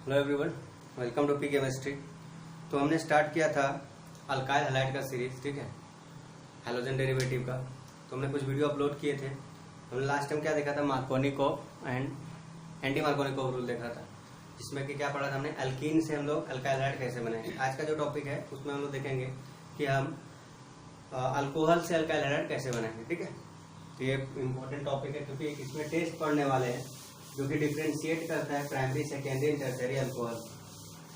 Hello everyone, welcome to P chemistry. तो हमने start किया था अल्काइल हैलाइड का सीरीज, ठीक है, हैलोजन डेरिवेटिव का। तो हमने कुछ वीडियो अपलोड किए थे। हमने लास्ट टाइम क्या देखा था, Markovnikov and anti Markovnikov rule देखा था, जिसमें कि क्या पढ़ा था हमने, अल्कीन से हम लोग अल्काइल हैलाइड कैसे बनाएंगे। आज का जो टॉपिक है उसमें हम लोग देखेंगे कि हम अल्कोहल से अल्काइल हैलाइड कैसे बनाएंगे, ठीक है। तो ये इम्पोर्टेंट टॉपिक है क्योंकि इसमें टेस्ट पढ़ने वाले हैं जो कि डिफ्रेंशिएट करता है primary, secondary and tertiary alcohol,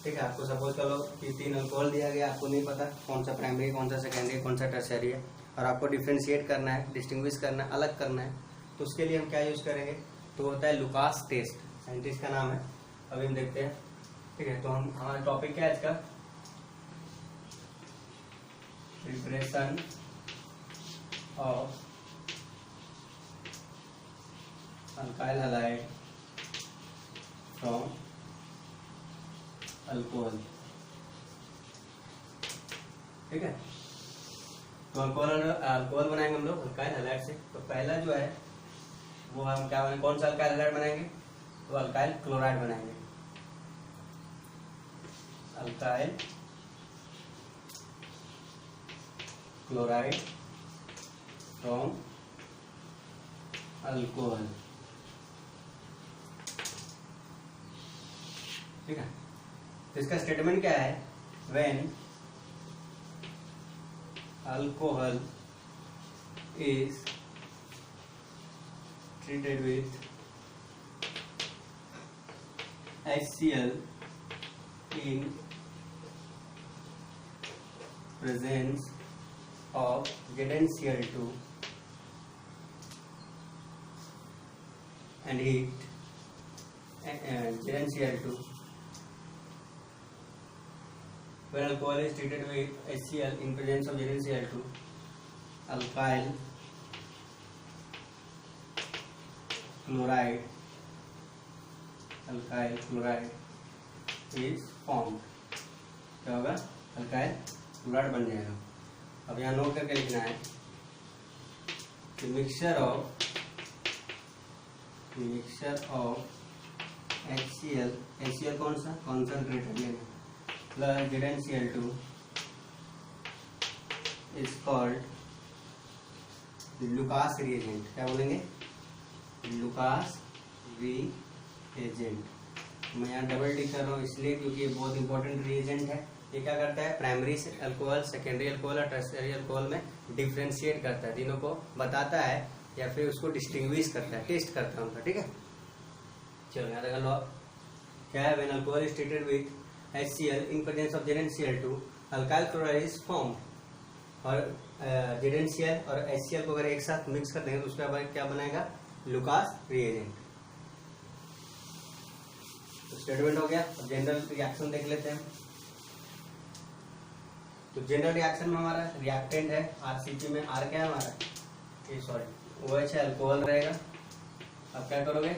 ठीक है। आपको सपोज कर लो कि 3 अल्कोहल दिया गया, आपको नहीं पता कौन सा प्राइमरी, कौन सा सेकेंडरी, कौन सा टर्शियरी है, और आपको डिफ्रेंशिएट करना है, डिस्टिंग्विश करना है, अलग करना है। तो उसके लिए हम क्या यूज करेंगे, तो होता है लुकास टेस्ट, साइंटिस्ट का नाम है, अभी हम देखते हैं, ठीक है। तो हम हमारा टॉपिक क्या है इसका, preparation of alkyl halide from alcohol, ठीक है। तो अल्कोहल बनाएंगे हम लोग अल्काइल हैलाइड से। तो पहला जो है वो हम क्या बनाएंगे, कौन सा अल्काइल हैलाइड बनाएंगे, तो अल्काइल क्लोराइड बनाएंगे, अल्काइल क्लोराइड फ्रॉम अल्कोहल, ठीक है। तो इसका स्टेटमेंट क्या है, when alcohol is treated with HCl in presence of ZnCl2 and heat ZnCl2. When alcohol is treated with HCl in presence of ZnCl2, alkyl chloride is formed. क्या होगा, alkyl chloride बन जाएगा। अब यहाँ नोट करके लिखना है कि मिक्सचर ऑफ HCl कौन सा, कॉन्सनट्रेटेड लेंगे, plus ZnCl2 is called Lucas reagent. क्या बोलेंगे, लुकास रिएजेंट। मैं यहाँ डबल टिक कर रहा हूँ इसलिए क्योंकि ये बहुत इंपॉर्टेंट रिएजेंट है। ये क्या करता है, प्राइमरी अल्कोहल, सेकेंडरी अल्कोहल और टर्शियरी अल्कोहल में डिफ्रेंशिएट करता है, तीनों को बताता है या फिर उसको डिस्टिंग्विश करता है, टेस्ट करता है उनका, ठीक है। चलो यहाँ तक लो, क्या है, when alcohol is treated with HCl in presence of ZnCl2, alkyl chloride is formed. और ZnCl और HCl को अगर एक साथ मिक्स कर देंगे तो उसका क्या बनेगा, लुकास रिएजेंट। तो स्टेटमेंट हो गया। अब जनरल रिएक्शन देख लेते हैं। तो जनरल रिएक्शन में हमारा रिएक्टेंट है RCP में, R क्या है हमारा, ये सॉरी OH है, अल्कोहल रहेगा। अब क्या करोगे,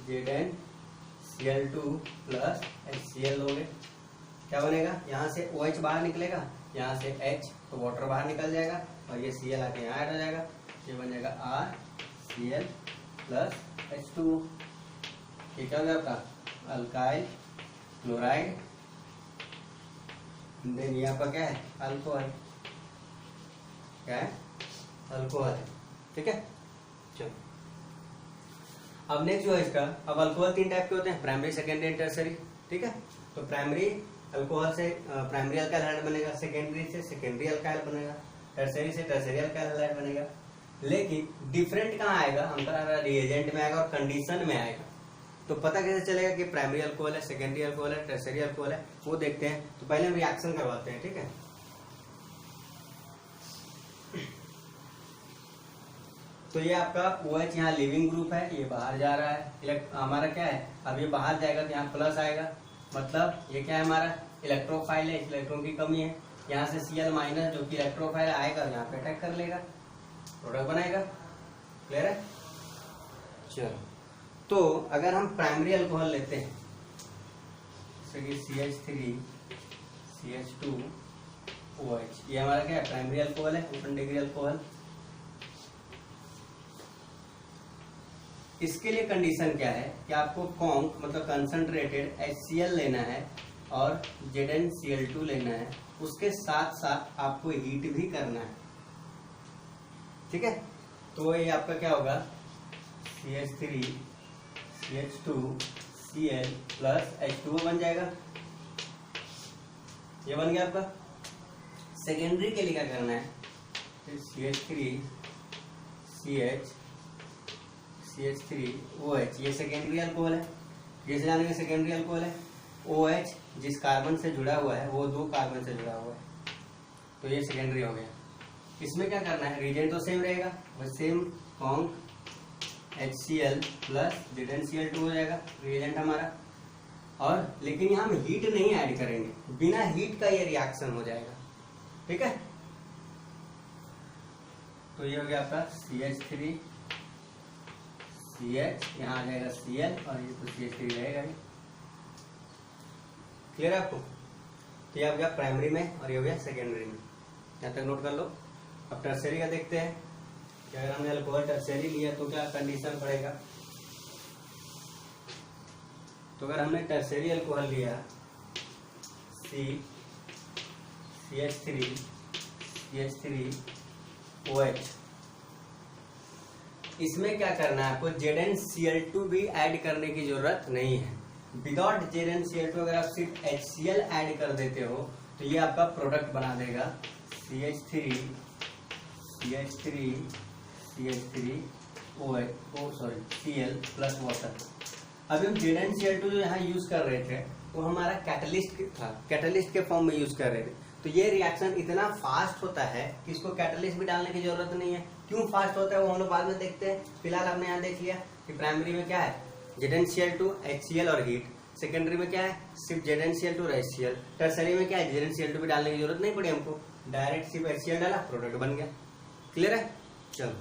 ZnCl2 प्लस HCl लोगे, क्या बनेगा, यहाँ से OH बाहर निकलेगा, यहाँ से H, तो वाटर बाहर निकल जाएगा और ये Cl आके यहाँ ऐड हो जाएगा, ये बन जाएगा RCl प्लस H2। ये क्या हो गया आपका, अल्काइल क्लोराइड, देन ये आपका क्या है, अल्कोहल, क्या है, अल्कोहल है, ठीक है। चलो अब नेक्स्ट जो है इसका, अब अल्कोहल 3 टाइप के होते हैं, प्राइमरी, सेकेंडरी एंड टर्शियरी, ठीक है। तो प्राइमरी अल्कोहल से प्राइमरी अल्काइल हैलाइड बनेगा, सेकेंडरी से सेकेंडरी अल्काइल बनेगा, टर्शियरी से टर्शियरी अल्काइल हैलाइड बनेगा। लेकिन डिफरेंट कहाँ आएगा, हमारा रिएजेंट में आएगा और कंडीशन में आएगा। तो पता कैसे चलेगा कि प्राइमरी अल्कोहल है, सेकेंडरी अल्कोहल है, टर्शियरी अल्कोहल है, वो देखते हैं। तो पहले हम रिएक्शन करवाते हैं, ठीक है। तो ये आपका OH यहाँ लिविंग ग्रुप है, ये बाहर जा रहा है, हमारा क्या है, अब ये बाहर जाएगा तो यहाँ प्लस आएगा, मतलब ये क्या है, हमारा इलेक्ट्रोफाइल है, इलेक्ट्रॉन की कमी है। यहाँ से Cl माइनस जो कि इलेक्ट्रोफाइल आएगा, यहाँ पे अटैक कर लेगा, प्रोडक्ट बनाएगा। क्लियर है। चलो, तो अगर हम प्राइमरी अल्कोहल लेते हैं, जैसे कि CH3 CH2 OH, ये हमारा क्या है, प्राइमरी अल्कोहल है, ओपन डिग्री अल्कोहल। इसके लिए कंडीशन क्या है कि आपको कॉन्क मतलब कंसंट्रेटेड HCl लेना है और ZnCl2 लेना है, उसके साथ साथ आपको हीट भी करना है, ठीक है। तो ये आपका क्या होगा, CH3 CH2 Cl plus H2O बन जाएगा। ये बन गया आपका। सेकेंडरी के लिए क्या करना है, CH3 CH3OH, ये सेकेंडरी अल्कोहल है, जैसे जानेंगे सेकेंडरी अल्कोहल है। OH जिस कार्बन से जुड़ा हुआ है वो 2 कार्बन से जुड़ा हुआ है, तो ये सेकेंडरी हो गया। इसमें क्या करना है, रिएजेंट तो सेम रहेगा, बस same conc HCl plus ZnCl2 हो जाएगा रिएजेंट हमारा। और लेकिन यहाँ हम हीट नहीं ऐड करेंगे, बिना हीट का ये रिएक्शन हो जाएगा, ठीक है। तो ये हो गया आपका CH3 CH, यहाँ आ जाएगा Cl और ये तो CH3 रहेगा। क्लियर है आपको। तो ये आ गया प्राइमरी में और ये हो गया सेकेंडरी में, यहाँ तक नोट कर लो। अब टर्सरी का देखते हैं कि अगर हमने अल्कोहल टर्सरी लिया तो क्या कंडीशन पड़ेगा। तो अगर हमने टर्सरी अल्कोहल लिया CH3OH, इसमें क्या करना है आपको, ZnCl2 भी ऐड करने की जरूरत नहीं है। विदाउट ZnCl2 अगर आप सिर्फ HCl ऐड कर देते हो तो ये आपका प्रोडक्ट बना देगा CH3 Cl प्लस वाटर। अभी हम ZnCl2 जो यहाँ यूज कर रहे थे वो हमारा कैटलिस्ट था, कैटलिस्ट के फॉर्म में यूज कर रहे थे। तो ये रिएक्शन इतना फास्ट होता है कि इसको कैटलिस्ट भी डालने की जरूरत नहीं है। क्यों फास्ट होता है वो हम लोग बाद में देखते हैं। फिलहाल हमने यहाँ देख लिया कि प्राइमरी में क्या है, ZnCl2 HCl और हीट। सेकेंडरी में क्या है, सिर्फ ZnCl2 और HCl। टर्सरी में क्या है, ZnCl2 भी डालने की जरूरत नहीं पड़ी हमको, डायरेक्ट सिर्फ HCl डाला, प्रोडक्ट बन गया। क्लियर है। चलो,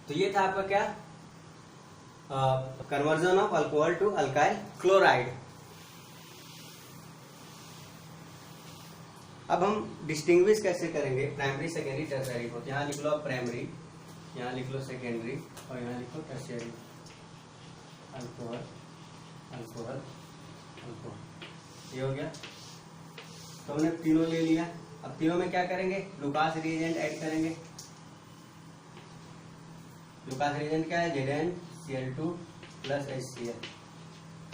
तो ये था आपका क्या, conversion of alcohol to alkyl chloride. अब हम डिस्टिंग्विश कैसे करेंगे प्राइमरी सेकेंडरी टर्सरी को। यहाँ लिख लो प्राइमरी, यहाँ लिख लो सेकेंडरी और यहाँ लिखो टर्सरी। अल्कोहल अल्कोहल अल्कोहल, ये हो गया। तो हमने तीनों ले लिया। अब तीनों में क्या करेंगे, लुकास रिएजेंट ऐड करेंगे। लुकास रिएजेंट क्या है, ZnCl2 प्लस HCl।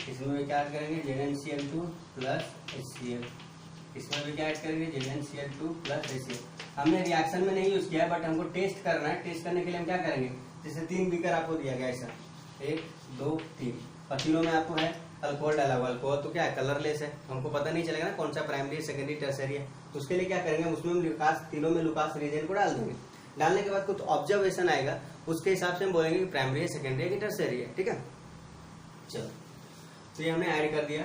इसमें भी क्या ऐड करेंगे, ZnCl2 प्लस HCl। इसमें भी क्या ऐड करेंगे, ZnCl2 प्लस HCl। हमने रिएक्शन में नहीं यूज किया है, बट हमको टेस्ट करना है। टेस्ट करने के लिए हम क्या करेंगे, जैसे 3 बीकर आपको दिया गया ऐसा, 1 2 3, और तीनों में आपको है अल्कोहल डाला हुआ। अल्कोहल तो क्या है, कलरलेस है, हमको पता नहीं चलेगा ना कौन सा प्राइमरी सेकेंडरी टर्सरी है। तो उसके लिए क्या करेंगे, उसमें हम लुकास, तीनों में लुकास रिएजेंट को डाल देंगे। डालने के बाद कुछ ऑब्जर्वेशन आएगा, उसके हिसाब से हम बोलेंगे कि प्राइमरी है, सेकेंडरी है कि टर्सरी है। ठीक है, चलो, तो ये हमने ऐड कर दिया।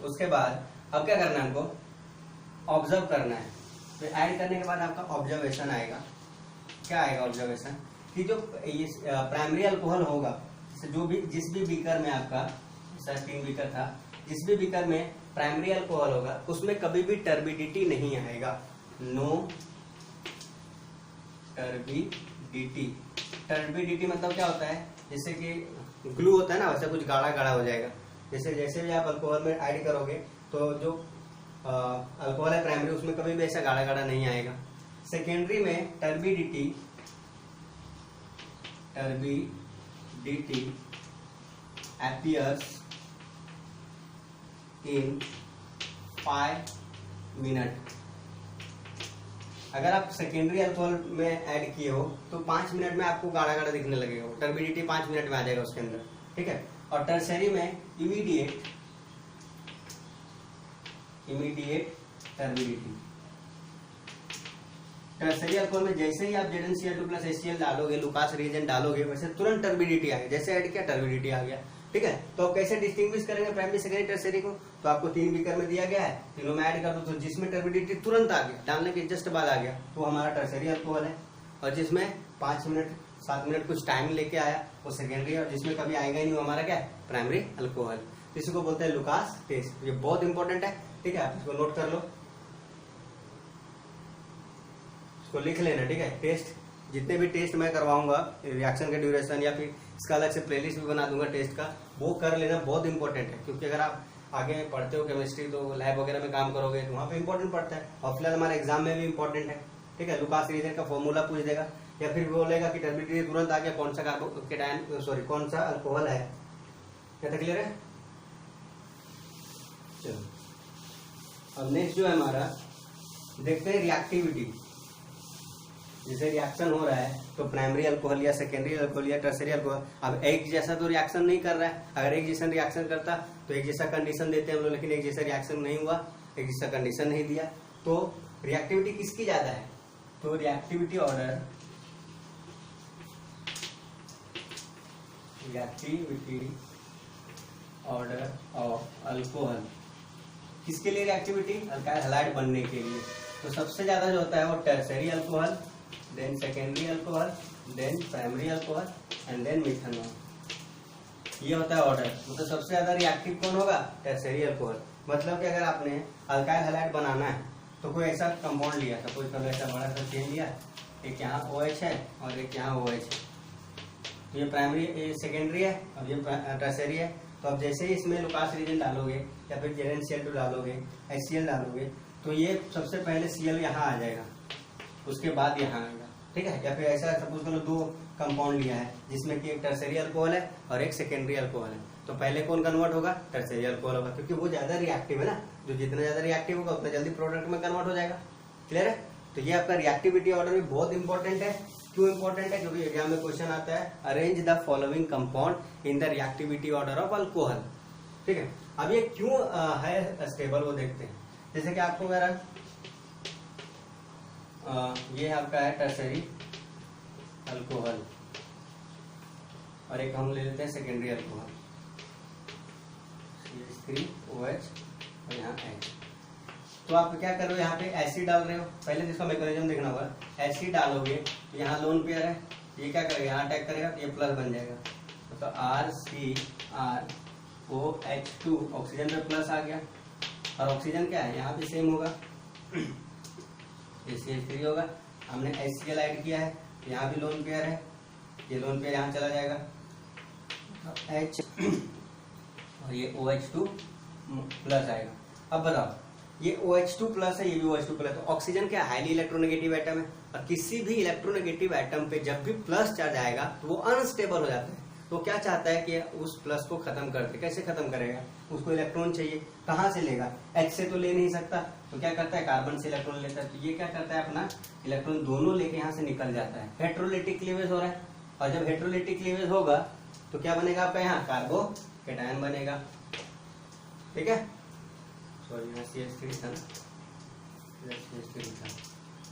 उसके बाद अब क्या करना है, हमको ऑब्जर्व करना है। तो ऐड करने के बाद आपका ऑब्जर्वेशन आएगा। क्या आएगा ऑब्जर्वेशन, कि जो प्राइमरी अल्कोहल होगा, जो भी जिस भी बीकर में आपका 3 बीकर था, जिस भी बीकर में प्राइमरी अल्कोहल होगा उसमें कभी भी टर्बिडिटी नहीं आएगा। No turbidity. टर्बिडिटी मतलब क्या होता है, जैसे कि ग्लू होता है ना, वैसे कुछ गाढ़ा गाढ़ा हो जाएगा। जैसे जैसे भी आप अल्कोहल में ऐड करोगे तो जो अल्कोहल है प्राइमरी, उसमें कभी भी ऐसा गाढ़ा गाढ़ा नहीं आएगा। सेकेंडरी में टर्बिडिटी appears in 5 मिनट। अगर आप सेकेंडरी अल्कोहल में ऐड किए हो तो 5 मिनट में आपको गाढ़ा गाढ़ा दिखने लगेगा। टर्बिडिटी 5 मिनट में आ जाएगा उसके अंदर। ठीक है, और टर्सरी में इमीडिएट टर्बिडिटी। टर्सरी अल्कोहल में जैसे ही आप ZnCl2 प्लस HCl डालोगे, लुकास रिएजेंट डालोगे, वैसे तुरंत टर्बिडिटी आ गया। जैसे ऐड किया टर्बिडिटी आ गया। ठीक है, तो आप कैसे डिस्टिंग्विश करेंगे प्राइमरी सेकेंडरी टर्सरी को, तो आपको 3 बीकर में दिया गया है, तीनों में ऐड कर दो, तो जिसमें टर्बिडिटी तुरंत आ गया, डालने के जस्ट बाद आ गया, तो हमारा टर्सरी अल्कोहल है। और जिसमें 5 मिनट 7 मिनट कुछ टाइम लेके आया वो सेकेंडरी है, और जिसमें कभी आएगा ही नहीं वो हमारा क्या है, प्राइमरी अल्कोहल। इसी को बोलते हैं लुकास टेस्ट। ये बहुत इंपॉर्टेंट है। ठीक है, आप इसको नोट कर लो, इसको लिख लेना। ठीक है, टेस्ट जितने भी टेस्ट मैं करवाऊंगा रिएक्शन का ड्यूरेशन या फिर इसका अलग से प्लेलिस्ट भी बना दूंगा टेस्ट का, वो कर लेना बहुत इंपॉर्टेंट है। क्योंकि अगर आप आगे पढ़ते हो केमिस्ट्री तो लैब वगैरह में काम करोगे तो वहाँ पे इंपॉर्टेंट पड़ता है, और फिलहाल हमारे एग्जाम में भी इंपॉर्टेंट है। ठीक है, लुकास रीजन का फॉर्मूला पूछ देगा, या फिर बोलेगा कि टर्बिडिटी तुरंत आ गया कौन सा कार्बोकेटायन सॉरी कौन सा अल्कोहल है। क्या क्लियर है? चलो अब नेक्स्ट जो है हमारा देखते हैं रिएक्टिविटी। जैसे रिएक्शन हो रहा है तो प्राइमरी अल्कोहल या सेकेंडरी अल्कोहल या टर्सरी अल्कोहल, अब एक जैसा तो रिएक्शन नहीं कर रहा है। अगर एक जैसा रिएक्शन करता तो एक जैसा कंडीशन देते हैं हम लोग, लेकिन एक जैसा रिएक्शन नहीं हुआ, एक जैसा कंडीशन नहीं दिया, तो रिएक्टिविटी किसकी ज्यादा है? तो रिएक्टिविटी ऑर्डर ऑफ अल्कोहल किसके लिए? रिएक्टिविटी अल्काइल हैलाइड बनने के लिए। तो सबसे ज्यादा जो होता है वो tertiary alcohol, then secondary alcohol, then primary alcohol and then methanol. ये होता है ऑर्डर। मतलब सबसे ज्यादा रिएक्टिव कौन होगा? Tertiary alcohol. मतलब कि अगर आपने अल्काइल हैलाइड बनाना है तो कोई ऐसा कंपाउंड लिया, सपोज करो ऐसा बड़ा सा चेन लिया, एक यहाँ OH है और एक यहाँ OH है, तो ये प्राइमरी ये सेकेंडरी है और ये टर्सरी है। तो अब जैसे ही इसमें लुकास रीजन डालोगे या फिर ZnCl2 डालोगे, HCl डालोगे, तो ये सबसे पहले Cl यहाँ आ जाएगा, उसके बाद यहाँ आएगा। ठीक है, या फिर ऐसा सपोज करो दो कंपाउंड लिया है जिसमें कि एक टर्सरी अल्कोहल है और एक सेकेंडरी अल्कोहल है, तो पहले कौन कन्वर्ट होगा? टर्सरी अल्कोहल होगा, क्योंकि वो ज्यादा रिएक्टिव है ना। जो जितना ज्यादा रिएक्टिव होगा उतना जल्दी प्रोडक्ट में कन्वर्ट हो जाएगा। क्लियर है? तो ये आपका रिएक्टिविटी ऑर्डर भी बहुत इंपॉर्टेंट है। क्यों इंपॉर्टेंट है? क्योंकि एग्जाम में क्वेश्चन आता है arrange the following compound in the reactivity order of alcohol. ठीक है, अब ये क्यों है स्टेबल वो देखते हैं। जैसे कि आपको अगर ये आपका है टर्सरी अल्कोहल और एक हम ले लेते हैं सेकेंडरी अल्कोहल, CH3OH और यहाँ H। तो आप क्या कर रहे हो? यहाँ पे एसिड डाल रहे हो, पहले जिसका मैकेनिज्म देखना होगा। एसिड डालोगे, यहाँ लोन पेयर है, ये क्या करेगा? यहाँ अटैक करेगा, ये प्लस बन जाएगा, तो RCROH2 ऑक्सीजन पे प्लस आ गया, और ऑक्सीजन क्या है? यहाँ पे सेम होगा, ये CH3 होगा। हमने HCl ऐड किया है, यहाँ भी लोन पेयर है, ये लोन पेयर यहाँ चला जाएगा, H और ये OH2 प्लस आएगा। अब बताओ, ये OH2 प्लस है, ये भी OH2 प्लस। तो ऑक्सीजन क्या हाईली इलेक्ट्रोनेगेटिव एटम है, और किसी भी इलेक्ट्रोनेगेटिव एटम पे जब भी प्लस चार्ज आएगा तो वो अनस्टेबल हो जाता है। तो क्या चाहता है कि उस प्लस को खत्म कर दे। कैसे खत्म करेगा? उसको इलेक्ट्रॉन चाहिए, कहाँ से लेगा? H से तो ले नहीं सकता, तो क्या करता है? कार्बन से इलेक्ट्रॉन लेता है। तो ये क्या करता है? अपना इलेक्ट्रॉन दोनों लेके यहाँ से निकल जाता है। हेट्रोलिटिक क्लीवेज हो रहा है, और जब हेट्रोलिटिक क्लीवेज होगा तो क्या बनेगा आपका? यहाँ कार्बोकेटायन बनेगा। ठीक है, सॉरी CH3 था,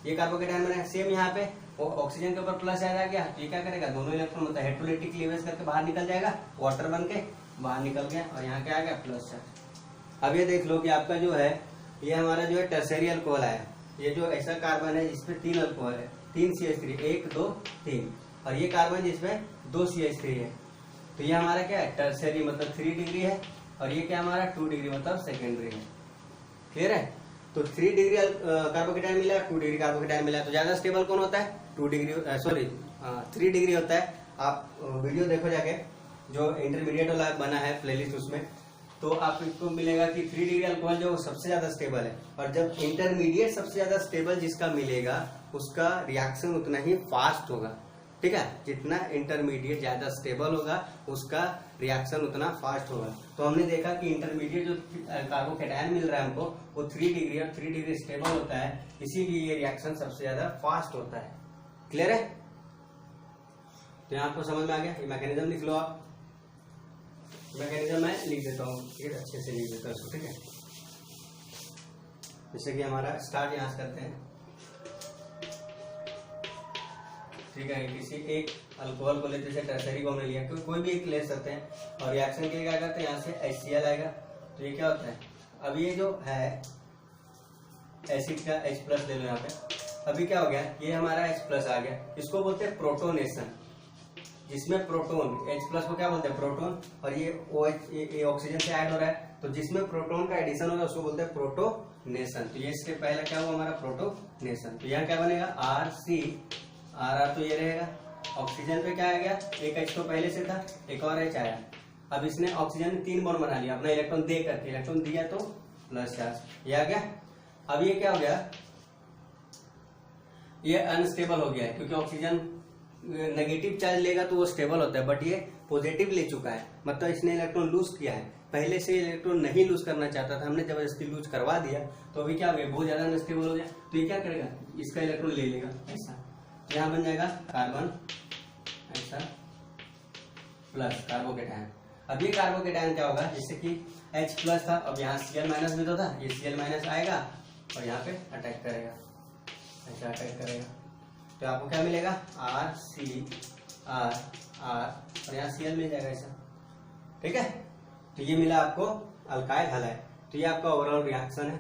ये कार्बोकेटायन बनेगा। सेम यहाँ पे ऑक्सीजन के ऊपर प्लस आ गया, तो ये क्या करेगा? दोनों इलेक्ट्रॉन मतलब हेट्रोलिटिक क्लीवेज करके बाहर निकल जाएगा, वाटर बन के बाहर निकल गया, और यहाँ क्या आ गया? Plus charge. अब ये देख लो कि आपका जो है ये हमारा जो है टर्सरी अल्कोहल आया। ये जो ऐसा कार्बन है जिसपे 3 अल्कोहल है, 3 CH3, 1 2 3, और ये कार्बन जिसपे 2 CH3 है, तो ये हमारा क्या है? टर्सरी मतलब 3 डिग्री है, और ये क्या हमारा 2 डिग्री मतलब सेकेंडरी है। क्लियर है? तो 3 डिग्री कार्बोकेटायन मिला, 2 डिग्री कार्बोकेटायन मिला, तो ज्यादा स्टेबल कौन होता है? 2 डिग्री सॉरी 3 डिग्री होता है। आप वीडियो देखो जाके, जो इंटरमीडिएट वाला बना है प्लेलिस्ट, उसमें तो आपको मिलेगा कि 3 डिग्री अल्कोहल जो सबसे ज्यादा स्टेबल है, और जब इंटरमीडिएट सबसे ज्यादा स्टेबल जिसका मिलेगा उसका रिएक्शन उतना ही फास्ट होगा। ठीक है, जितना इंटरमीडिएट ज्यादा स्टेबल होगा उसका रिएक्शन उतना फास्ट होगा। तो हमने देखा कि इंटरमीडिएट जो कार्बोकेटायन मिल रहा है हमको वो 3 डिग्री और 3 डिग्री स्टेबल होता है, इसीलिए ये रिएक्शन सबसे ज्यादा फास्ट होता है। क्लियर है? तो यहाँ आपको समझ में आ गया। ये मैकेनिज्म लिख लो आप, मैकेनिज्म मैं लिख देता हूँ, ठीक है, अच्छे से लिख देता हूँ। ठीक है, जैसे कि हमारा स्टार्ट यहाँ से करते हैं। ठीक है, किसी एक अल्कोहल को लेते हैं, टर्सरी को हमने लिया, क्योंकि कोई भी एक ले सकते हैं, और रिएक्शन के लिए क्या करते हैं? यहाँ से HCl आएगा, तो ये क्या होता है? अब ये जो है एसिड का H प्लस ले लो यहाँ पे। अभी क्या हो गया? ये हमारा H प्लस आ गया, इसको बोलते हैं प्रोटोनेशन, जिसमें प्रोटोन H प्लस को क्या बोलते हैं? प्रोटोन, और ये OH ये ऑक्सीजन से ऐड हो रहा है, तो जिसमें प्रोटोन का एडिशन होगा उसको बोलते हैं प्रोटोनेशन। तो ये इसके पहले क्या हुआ? हमारा प्रोटोनेशन। तो यहाँ क्या बनेगा? RR तो ये रहेगा। ऑक्सीजन पे क्या आ गया, एक H तो पहले से था, एक और H आया। अब इसने ऑक्सीजन में 3 बॉन्ड बना लिया अपना इलेक्ट्रॉन दे करके, इलेक्ट्रॉन दिया तो प्लस चार्ज ये आ गया। अब ये क्या हो गया, ये अनस्टेबल हो गया है क्योंकि ऑक्सीजन नेगेटिव चार्ज लेगा तो वो स्टेबल होता है, बट ये पॉजिटिव ले चुका है, मतलब इसने इलेक्ट्रॉन लूज किया है। पहले से इलेक्ट्रॉन नहीं लूज करना चाहता था, हमने जबरदस्ती लूज करवा दिया तो अभी क्या हो गया, बहुत ज्यादा अनस्टेबल हो गया। तो ये क्या करेगा, इसका इलेक्ट्रॉन ले लेगा ऐसा, यहाँ बन जाएगा कार्बन ऐसा प्लस कार्बोकेटायन। अब ये कार्बोकेटायन क्या होगा, जैसे कि H प्लस था, अब यहाँ Cl माइनस भी तो था, ये Cl माइनस आएगा और यहाँ पे अटैक करेगा, ऐसा अटैक करेगा। तो आपको क्या मिलेगा, RCR और यहाँ Cl मिल जाएगा ऐसा, ठीक है। तो ये मिला आपको अल्काइल हैलाइड। तो ये आपका ओवरऑल रिएक्शन है।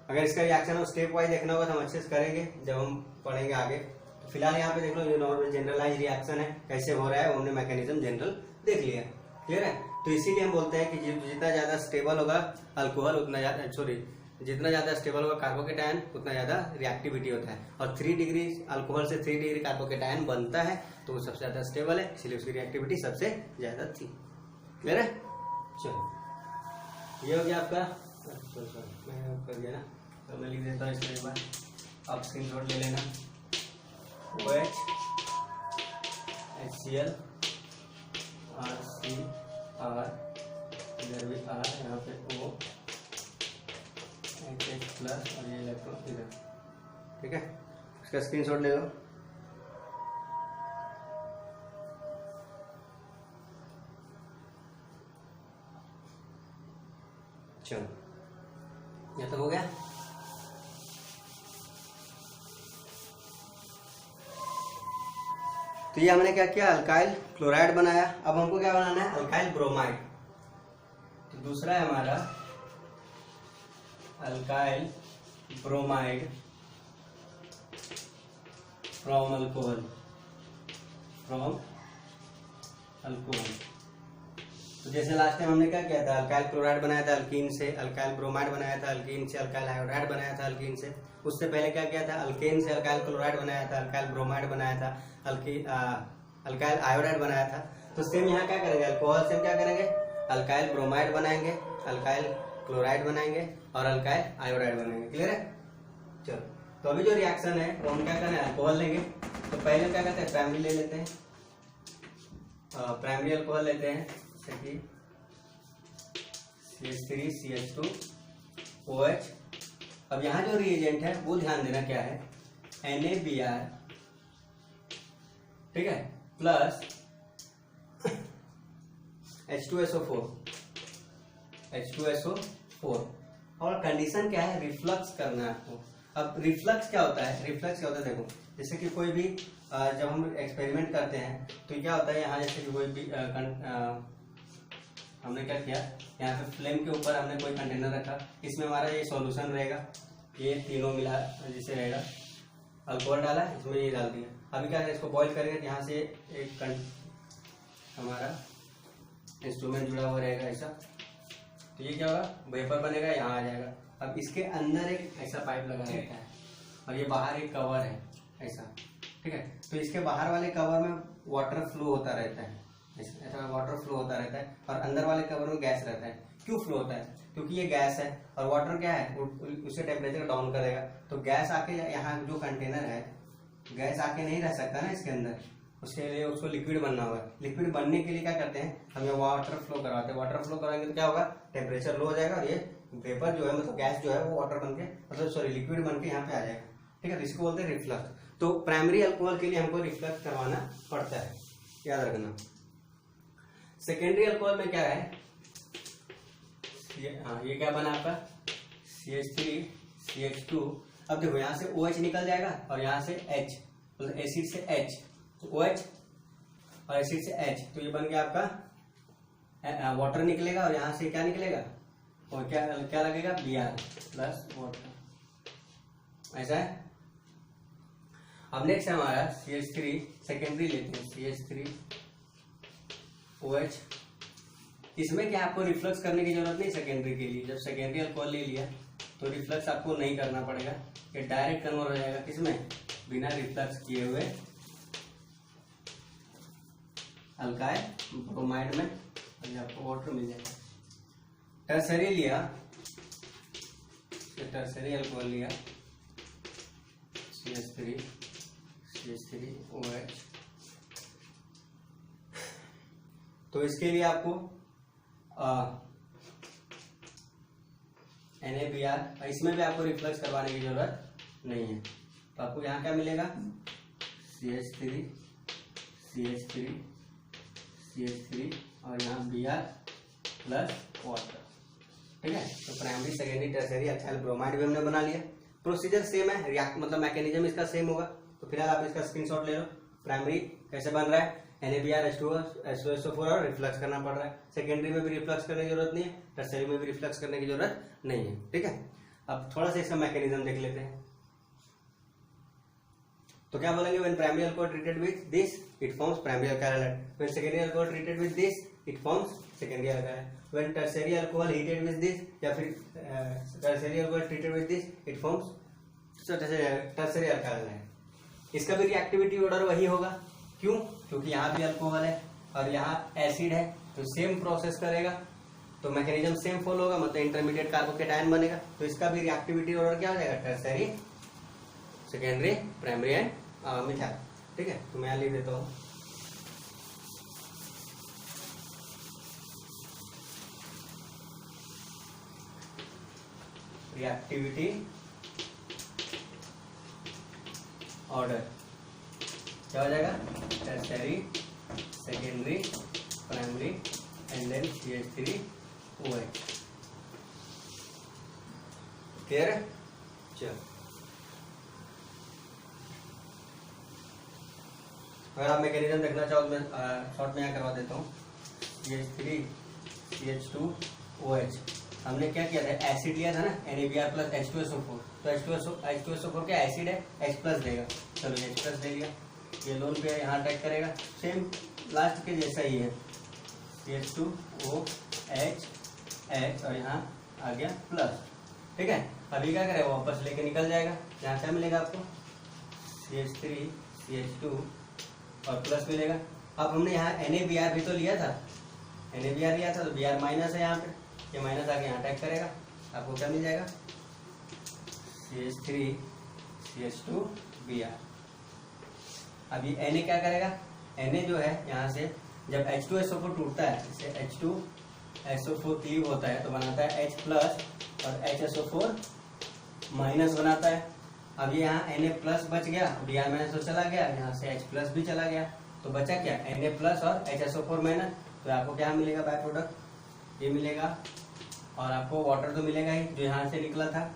अगर इसका रिएक्शन हो स्टेप वाइज देखना होगा तो हम अच्छे से करेंगे जब हम पढ़ेंगे आगे। तो फिलहाल यहाँ पे देख लो, ये नॉर्मल जनरलाइज रिएक्शन है, कैसे हो रहा है हमने मैकेनिज्म जनरल देख लिया, क्लियर है। तो इसीलिए हम बोलते हैं कि जितना ज्यादा स्टेबल होगा अल्कोहल उतना ज्यादा, जितना ज्यादा स्टेबल होगा कार्बोकेटायन उतना ज्यादा रिएक्टिविटी होता है। और 3 डिग्री अल्कोहल से 3 डिग्री कार्बोकेटायन बनता है तो वो सबसे ज्यादा स्टेबल है, इसलिए उसकी रिएक्टिविटी सबसे ज्यादा थी, क्लियर है। चलो ये हो गया आपका, मैं कर दिया ना, तो मैं लिख देता हूँ इसके बाद, आप स्क्रीनशॉट ले लेना। OH HCl RCR इधर भी R, यहाँ पे O H प्लस और ये इलेक्ट्रॉन इधर, ठीक है। इसका स्क्रीनशॉट ले लो। चलो ये तो हो गया। तो ये हमने क्या किया, अल्काइल क्लोराइड बनाया। अब हमको क्या बनाना है, अल्काइल ब्रोमाइड। तो दूसरा है हमारा अल्काइल ब्रोमाइड फ्रॉम अल्कोहल, तो जैसे लास्ट टाइम हमने क्या किया था, अल्काइल क्लोराइड बनाया था अल्कीन से, अल्काइल ब्रोमाइड बनाया था अल्कीन से, अल्काइल आयोडाइड बनाया था अल्कीन से। उससे पहले क्या किया था, अल्केन से अल्काइल क्लोराइड बनाया था, अल्काइल ब्रोमाइड बनाया था, अल्काइल आयोडाइड बनाया था। तो सेम यहाँ क्या करेंगे, अल्कोहल से क्या करेंगे, अल्काइल ब्रोमाइड बनाएंगे, अल्काइल क्लोराइड बनाएंगे और अल्काइल आयोडाइड बनाएंगे, क्लियर है। चलो तो अभी जो रिएक्शन है वो हम क्या करना है, अल्कोहल लेंगे। तो पहले क्या करते हैं, प्राइमरी ले लेते हैं, प्राइमरी अल्कोहल लेते हैं, जैसे कि CH3CH2OH। अब यहाँ जो रिएजेंट है वो ध्यान देना क्या है, NaBr, ठीक है, प्लस H2SO4 और कंडीशन क्या है, रिफ्लक्स करना है आपको। अब रिफ्लक्स क्या होता है, देखो जैसे कि कोई भी जब हम एक्सपेरिमेंट करते हैं तो क्या होता है, यहाँ जैसे कि कोई भी हमने क्या किया, यहाँ पे फ्लेम के ऊपर हमने कोई कंटेनर रखा, इसमें हमारा ये सॉल्यूशन रहेगा, ये तीनों मिला जैसे रहेगा, अल्कोहल डाला, इसमें ये डाल दिया। अभी क्या है, इसको बॉईल करेंगे तो यहाँ से एक हमारा इंस्ट्रूमेंट जुड़ा हुआ रहेगा ऐसा, तो ये क्या होगा, वेपर बनेगा, यहाँ आ जाएगा। अब इसके अंदर एक ऐसा पाइप लगा रहता है और ये बाहर एक कवर है ऐसा, ठीक है। तो इसके बाहर वाले कवर में वाटर फ्लो होता रहता है, ऐसा वाटर फ्लो होता रहता है, और अंदर वाले कवर में गैस रहता है। क्यों फ्लो होता है, क्योंकि ये गैस है और वाटर क्या है, उससे टेम्परेचर डाउन करेगा। तो गैस आके यहाँ जो कंटेनर है, गैस आके नहीं रह सकता ना इसके अंदर, उसके लिए उसको लिक्विड बनना होगा। लिक्विड बनने के लिए क्या करते हैं, हम ये वाटर फ्लो करवाते हैं। वाटर फ्लो कराएंगे तो क्या होगा, टेम्परेचर लो हो जाएगा और ये वेपर जो है, मतलब गैस जो है वो वाटर बन के, मतलब सॉरी लिक्विड बन के यहाँ पे आ जाएगा, ठीक है। तो इसको बोलते हैं रिफ्लक्स। तो प्राइमरी अल्कोहल के लिए हमको रिफ्लक्स करवाना पड़ता है, याद रखना। सेकेंडरी अल्कोहल में क्या है, ये क्या बना आपका CH3CH2। अब देखो यहाँ से OH निकल जाएगा और यहाँ से H, मतलब एसिड से H, तो OH और एसिड से H, तो ये बन गया आपका वाटर निकलेगा और यहाँ से क्या निकलेगा, और क्या लगेगा, Br प्लस वाटर, ऐसा है। अब नेक्स्ट है हमारा CH3 सेकेंडरी लेते हैं, CH3OH। इसमें क्या आपको रिफ्लक्स करने की जरूरत नहीं सेकेंडरी के लिए। जब सेकेंडरी अल्कोहल ले लिया तो रिफ्लक्स आपको नहीं करना पड़ेगा, ये डायरेक्ट कन्वर्ट हो जाएगा किसमें, बिना रिफ्लक्स किए हुए अल्काइल ब्रोमाइड में, और आपको वाटर मिल जाएगा। टर्सरी लिया, टर्सरी अल्कोहल लिया CH3OH, तो इसके लिए आपको NaBr, इसमें भी आपको रिफ्लक्स करवाने की जरूरत नहीं है। तो आपको यहाँ क्या मिलेगा, CH3 और यहाँ Br प्लस वाटर। ठीक है, तो primary secondary tertiary alkyl bromide भी हमने बना लिया। प्रोसीजर सेम है, रिएक्ट मतलब मैकेनिज्म इसका सेम होगा। तो फिलहाल आप इसका स्क्रीनशॉट ले लो। प्राइमरी कैसे बन रहा है, NaBr H2SO4 और रिफ्लक्स करना पड़ रहा है। सेकेंडरी में भी रिफ्लक्स करने की जरूरत नहीं है, टर्सरी में भी रिफ्लक्स करने की जरूरत नहीं है। ठीक है, अब थोड़ा सा इसका मैकेनिज्म देख लेते हैं। तो क्या बोलेंगे, when primary alcohol treated with this it forms primary alkyl halide, when secondary alcohol treated with this it forms secondary alkyl, when tertiary alcohol heated with this या फिर tertiary alcohol treated with this it forms tertiary alkyl halide. इसका भी reactivity order वही होगा, क्यों, क्योंकि यहाँ भी अल्कोहल है और यहाँ एसिड है, तो सेम प्रोसेस करेगा, तो मैकेनिज्म सेम फॉलो होगा, मतलब इंटरमीडिएट कार्बोकेटायन बनेगा। तो इसका भी रिएक्टिविटी ऑर्डर क्या हो जाएगा, tertiary, secondary, primary and methyl. ठीक है, तो मैं यहाँ लिख देता हूँ रिएक्टिविटी ऑर्डर क्या हो जाएगा, tertiary, secondary, primary and then CH3OH। Clear है, चलो अगर आप मैकेनिज्म देखना चाहो तो मैं शॉर्ट में यहाँ करवा देता हूँ। CH3CH2OH हमने क्या किया था, एसिड लिया था ना, NaBr प्लस H2SO4, तो H2SO4 क्या एसिड है, H प्लस देगा, चलो H प्लस दे लिया, ये लोन पे यहाँ अटैक करेगा, सेम लास्ट के जैसा ही है, CH2OH और यहाँ आ गया प्लस। ठीक है, अभी क्या करेगा, वापस लेके निकल जाएगा, यहाँ क्या मिलेगा आपको, CH3CH2 और प्लस मिलेगा। अब हमने यहाँ NaBr भी तो लिया था, NaBr लिया था, तो Br माइनस है यहाँ पे, ये माइनस आके यहाँ अटैक करेगा, आपको क्या मिल जाएगा, CH3CH2Br। अब ये Na क्या करेगा, Na जो है यहाँ से जब H2SO4 टूटता है, इसे H2SO4 क्लीव होता है तो बनाता है H प्लस और HSO4 माइनस बनाता है। अब ये यहाँ Na प्लस बच गया, Br माइनस तो चला गया, यहाँ से H प्लस भी चला गया, तो बचा क्या, Na प्लस और HSO4 माइनस। तो आपको क्या मिलेगा, बाय प्रोडक्ट ये मिलेगा, और आपको वाटर तो मिलेगा ही जो यहाँ से निकला था,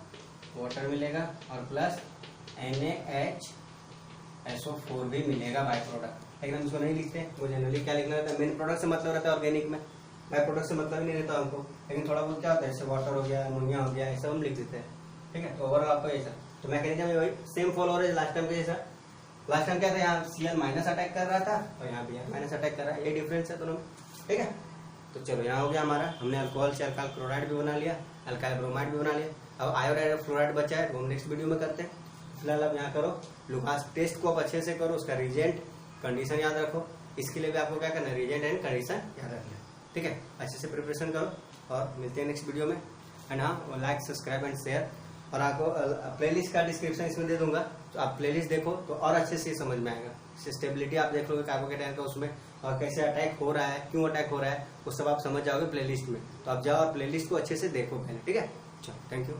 वाटर मिलेगा, और प्लस NaHSO4 भी मिलेगा बाय प्रोडक्ट। लेकिन हम इसको नहीं लिखते, वो जनरली क्या लिखना रहता है, मेन प्रोडक्ट से मतलब रहता है ऑर्गेनिक में, बाय प्रोडक्ट से मतलब ही नहीं रहता हमको, लेकिन थोड़ा बहुत क्या होता है, जैसे वाटर हो गया, अमोनिया हो गया, ये सब हम लिख देते हैं। ठीक है, तो ओवरऑल आपको ऐसा, तो मैकेनिज्म वही सेम फॉलो हो रहा है लास्ट टाइम के जैसा। लास्ट टाइम क्या था, यहाँ Cl माइनस अटैक कर रहा था और यहाँ Br माइनस अटैक कर रहा है, ये डिफरेंस है दोनों। ठीक है, तो चलो यहाँ हो गया हमारा, हमने अल्कोहल से अल्काइल क्लोराइड भी बना लिया, अल्काइल ब्रोमाइड भी बना लिया। अब आयोडाइड और फ्लोराइड बचा है, वो हम नेक्स्ट वीडियो में करते हैं। फिलहाल अब यहाँ करो, लुकास टेस्ट को आप अच्छे से करो, उसका रिजेंट कंडीशन याद रखो, इसके लिए भी आपको क्या करना है, रिजेंट एंड कंडीशन याद रखना है। ठीक है, अच्छे से प्रिपरेशन करो और मिलते हैं नेक्स्ट वीडियो में। एंड हाँ, लाइक, सब्सक्राइब एंड शेयर, और आपको प्लेलिस्ट का डिस्क्रिप्शन इसमें दे दूंगा, तो आप प्लेलिस्ट देखो तो और अच्छे से समझ में आएगा। स्टेबिलिटी आप देख लोगे कार्बोकेटायन का उसमें, और कैसे अटैक हो रहा है, क्यों अटैक हो रहा है, वो सब आप समझ जाओगे प्लेलिस्ट में। तो आप जाओ और प्लेलिस्ट को अच्छे से देखो पहले। ठीक है, चलो, थैंक यू।